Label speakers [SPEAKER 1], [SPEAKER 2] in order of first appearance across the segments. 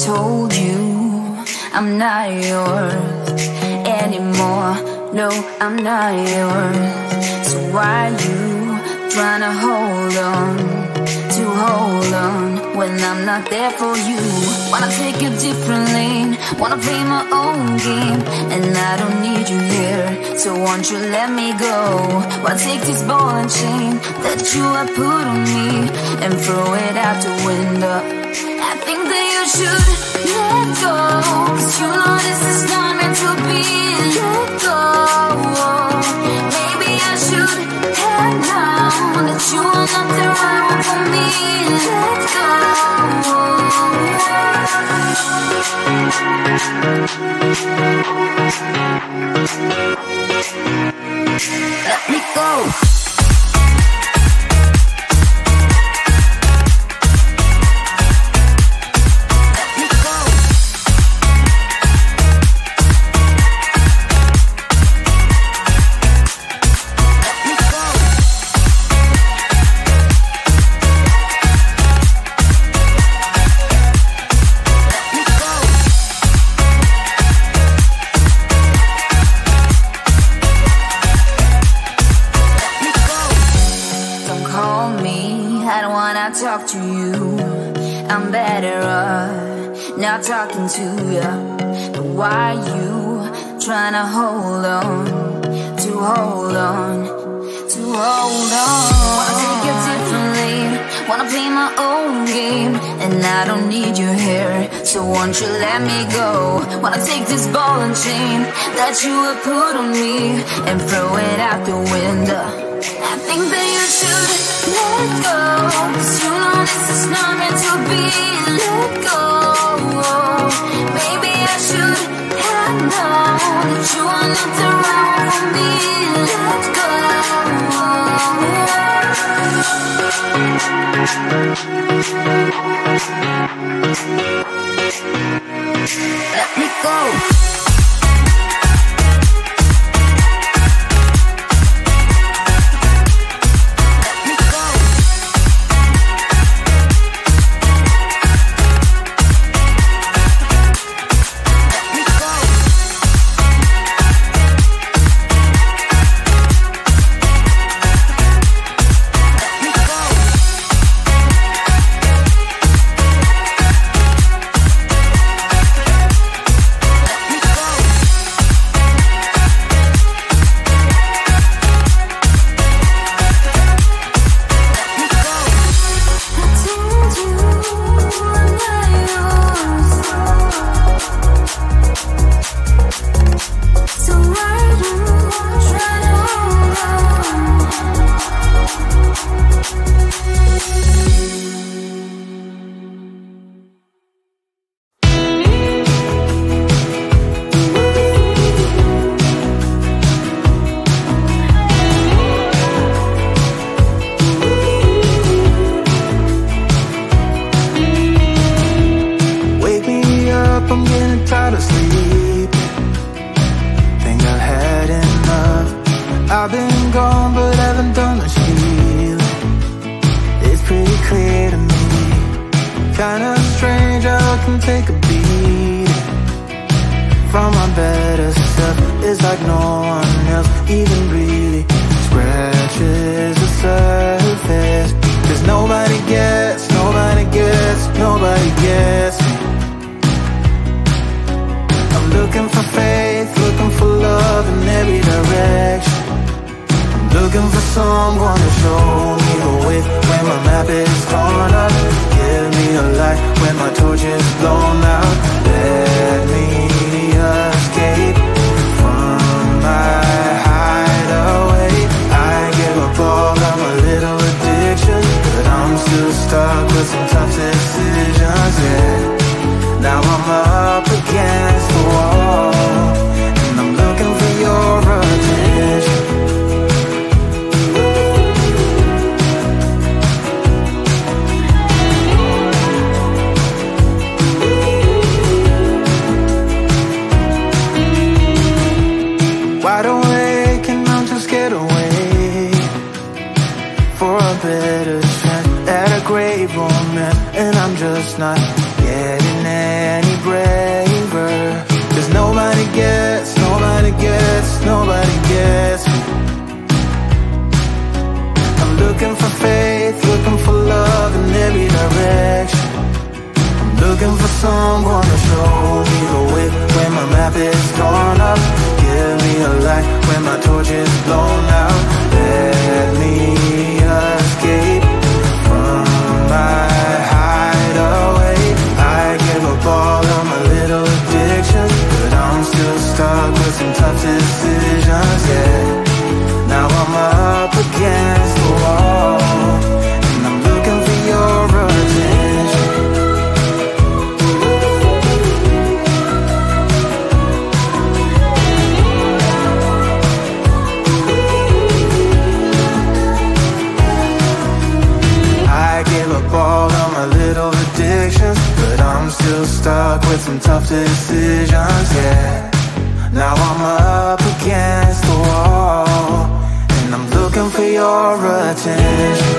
[SPEAKER 1] told you I'm not yours anymore. No, I'm not yours. So why you trying to hold on when I'm not there for you? Wanna take a different lane, wanna play my own game, and I don't need you here, so won't you let me go? Wanna take this ball and chain that you have put on me and throw it out the window. I think that you should let go, 'cause you know this is not meant to be. Let go. Maybe I should have known that you are not the right one for me. Let go. Let me go. Talk to you, I'm better off not talking to you. But why you trying to hold on? Wanna take a different lane, wanna play my own game, and I don't need you here, so won't you let me go? Wanna take this ball and chain that you have put on me and throw it out the window. I think that you should let go, 'cause you know this is not meant to be. Let go. Maybe I should have known that you are not the right one for me. Let go. Let me go.
[SPEAKER 2] better chance at a great romance, and I'm just not getting it. someone to show me the way when my map is torn up. Give me a light when my torch is blown out. Let me escape from my hideaway. I give up all of my little addictions, but I'm still stuck with some tough decisions, yeah. Now I'm up against the wall, and I'm looking for your attention. I gave up all of my little addictions, but I'm still stuck with some tough decisions, yeah. Now I'm up against the wall, and I'm looking for your attention.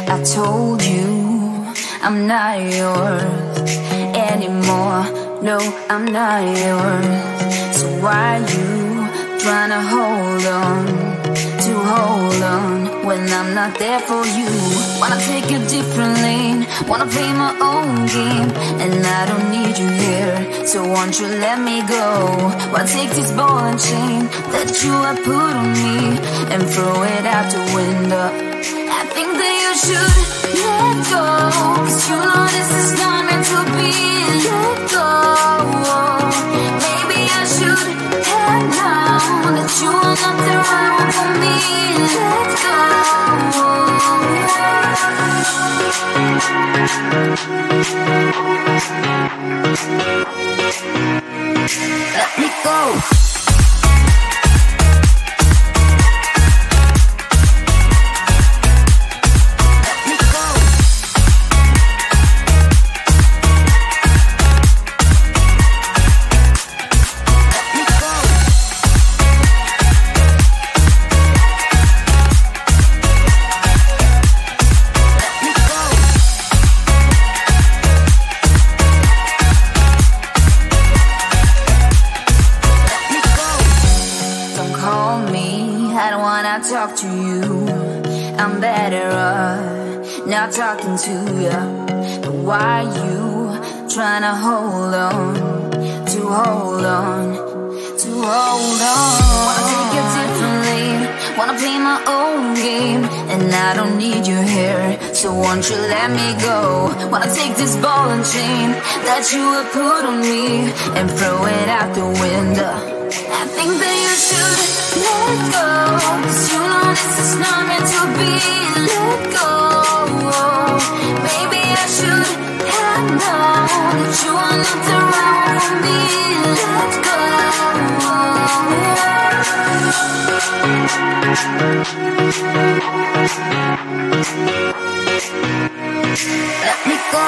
[SPEAKER 1] I told you I'm not yours anymore. No, I'm not yours. So why you trying to hold on when I'm not there for you? Wanna take a different lane, wanna play my own game, and I don't need you here, so won't you let me go? Why take this ball and chain that you have put on me and throw it out the window? I think that you should let go, 'cause you know this is not meant to be. Let go. Maybe I should have known that you are not the right one for me. Let go. Let me go. talk to you, I'm better off not talking to you. But why you trying to hold on, to hold on, to hold on? Wanna take it differently, wanna play my own game, and I don't need you here, so won't you let me go? Wanna take this ball and chain that you have put on me and throw it out the window. I think that you should let go, 'cause you know this is not meant to be. Let go. Maybe I should have known that you are not the wrong for me. Let go. Let me go.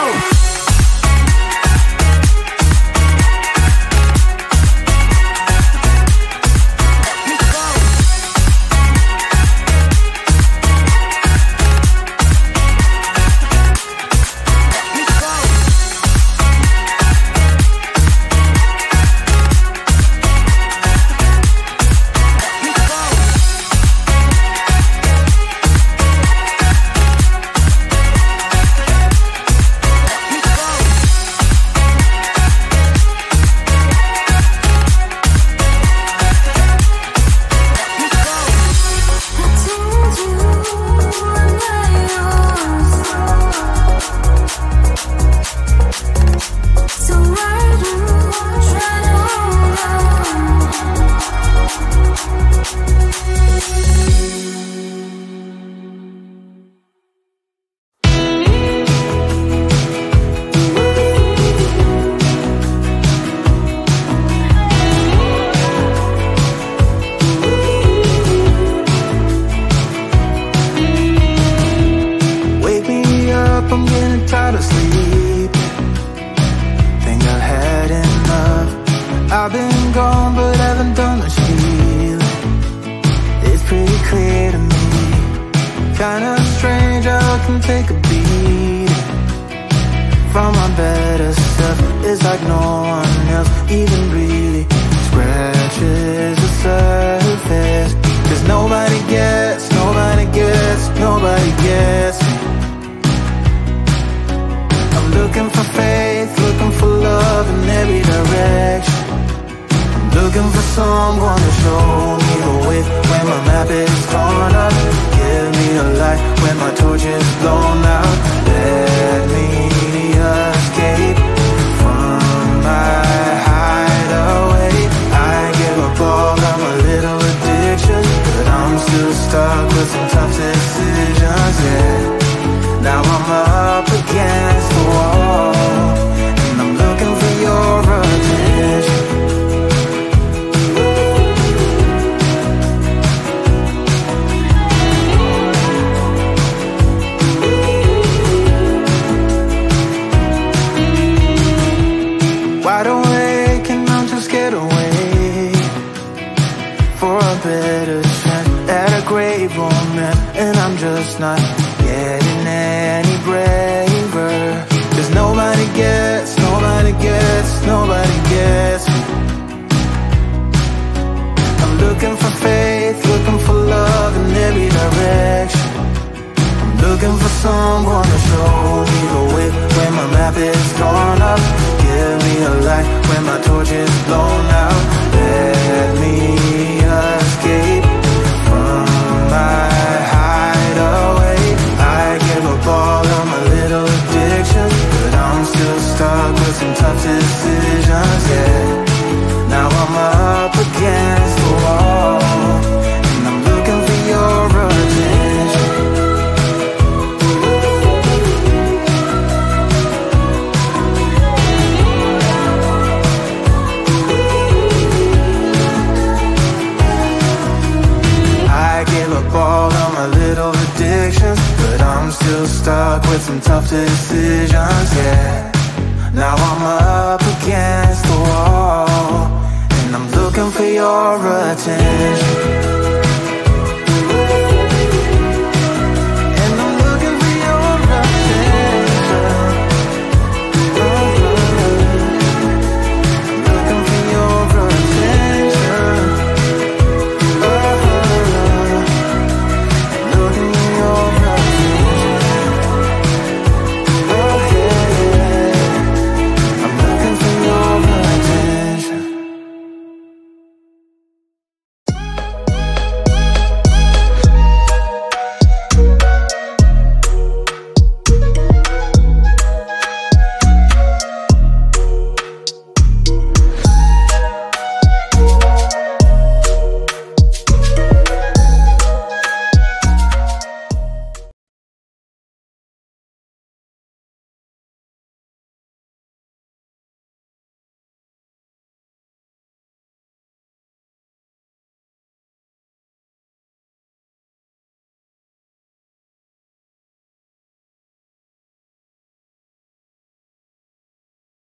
[SPEAKER 2] I've been gone but haven't done much healing. It's pretty clear to me, kinda strange how I can take a beat from my better self. It's like no one else even really scratches the surface. 'Cause nobody gets me. I'm looking for faith, looking for love in every direction. I'm looking for someone to show me the way when my map is torn up. Give me a light when my torch is blown out. Let me escape from my hideaway. I give up all of my little addictions, but I'm still stuck with some tough decisions, yeah. Now I'm up against the wall, and I'm looking for your attention. Wide awake and I'm just scared away for a better chance at a great romance, and I'm just not getting any braver. 'Cause nobody gets me. I'm looking for faith, looking for love in every direction. I'm looking for someone to show me the way when my map is torn up. Give me a light when my torch is blown out. Let me escape from my hideaway. I give up all of my little addictions, but I'm still stuck with some tough decisions, yeah. Now I'm up against the wall, and I'm looking for your attention. I give up all of my little addictions, but I'm still stuck with some tough decisions, yeah. Now I'm up against the wall, and I'm looking for your attention.